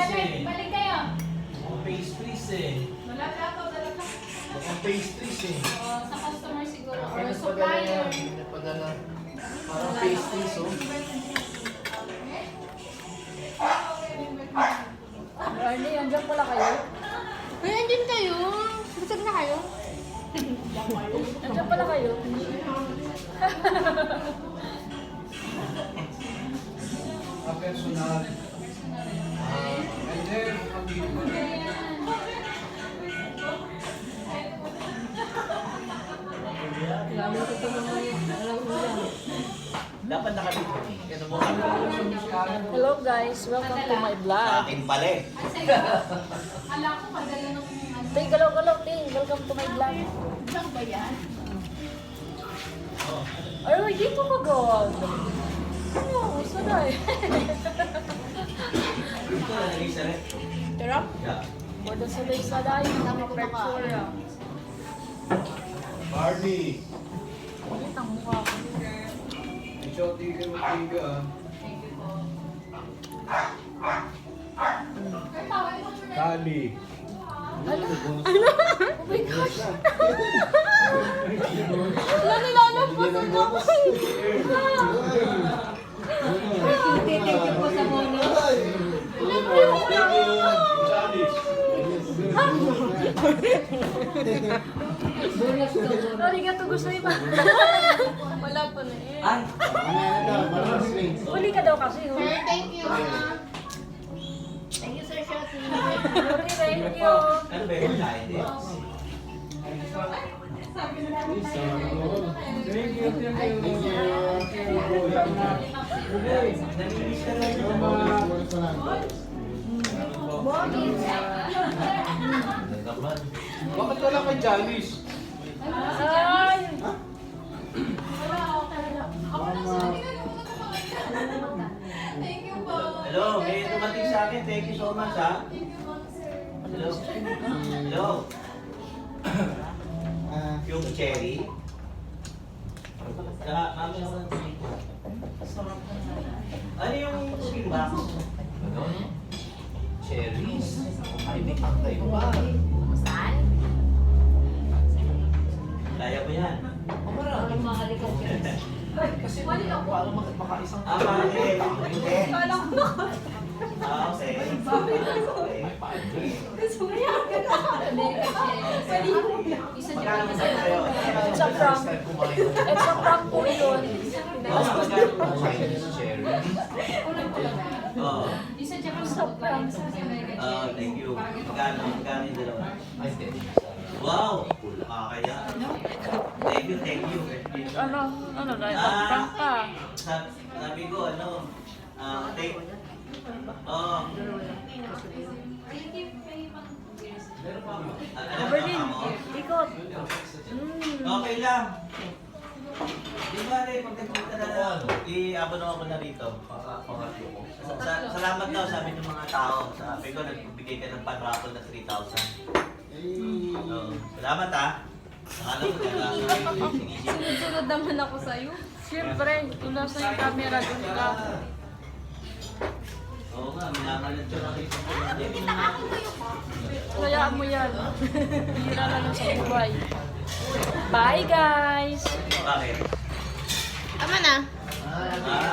eh. Balik kayo. Mukhang pastries eh. Wala plato, dala ka. Mukhang pastries eh. Sa customer siguro. Or Nagpadala supplier. yan. Nagpadala. Parang pastries oh. Arnie, andyan pala kayo? Uy, andyan kayo. Busog na kayo. Andyan pala kayo? Personal. And then, Lalo ko ito mga alam ulam. dapat nakabit mo eh. Kaya mo Hello guys, welcome to my Sa vlog. akin pala eh. Ala ko, padala ng ano. Tay, galaw-galaw, Tay. Welcome to my vlog. Vlog ba yan? Ay, dito ka gawag. Oo, sanay. Dito na naging sa rin. Tara. Yeah. Wala sanay sa dayo. Pressure. Barbie. Ulit ang mukha ko. Ikaw, tigil mo tiga ah. Kali. Ano? Oh my gosh. Wala nilalabas ang kamay. Titigil ko sa mono. Arigato gusto iba. Wala pa na eh. Ay! Uli ka daw kasi. Oh. Sir, thank you. Thank you, Sir Shotty. Okay, thank you. Ano ba yung kain eh? Namimiss ka lang yung Bakit wala kay Janice? Ay! Hello, may tumating sa akin. Thank you so much ha. Hello. Hello. Yung cherry. Saka, mami ako ng cherry. Ano yung cherry box? Ano? Cherries? Ay, may kakay pa. Saan? Kaya mo yan. Ang mga likod ko. Kasi parang makaisang bakit? Hindi. Ah, okay. Magkano mo sa'yo? It's a prank. It's a prank po yun. Magkano mo Chinese cherry? Oo. Isa dyan It's a prank. Thank you. Magkano yung dalawa? Wow! Kaya. Thank you, thank you. Ano na, prank ka. Sabi ko, ano, thank Berlin, ikot. Okay lang. Di ba rin, pag nagpunta na lang, i-abon ako na rito. Salamat daw, sabi ng mga tao. Sabi ko, nagbigay ka ng pan-raffle na 3,000. Salamat ha. Akala ko talaga. Sunod naman ako sa'yo. Siyempre, kung nasa yung camera doon ka. Oo nga, minamalit ko na kayo sa Kayaan mo yan. Hira na lang sa buhay. Bye guys! Bakit? Tama na. Ah,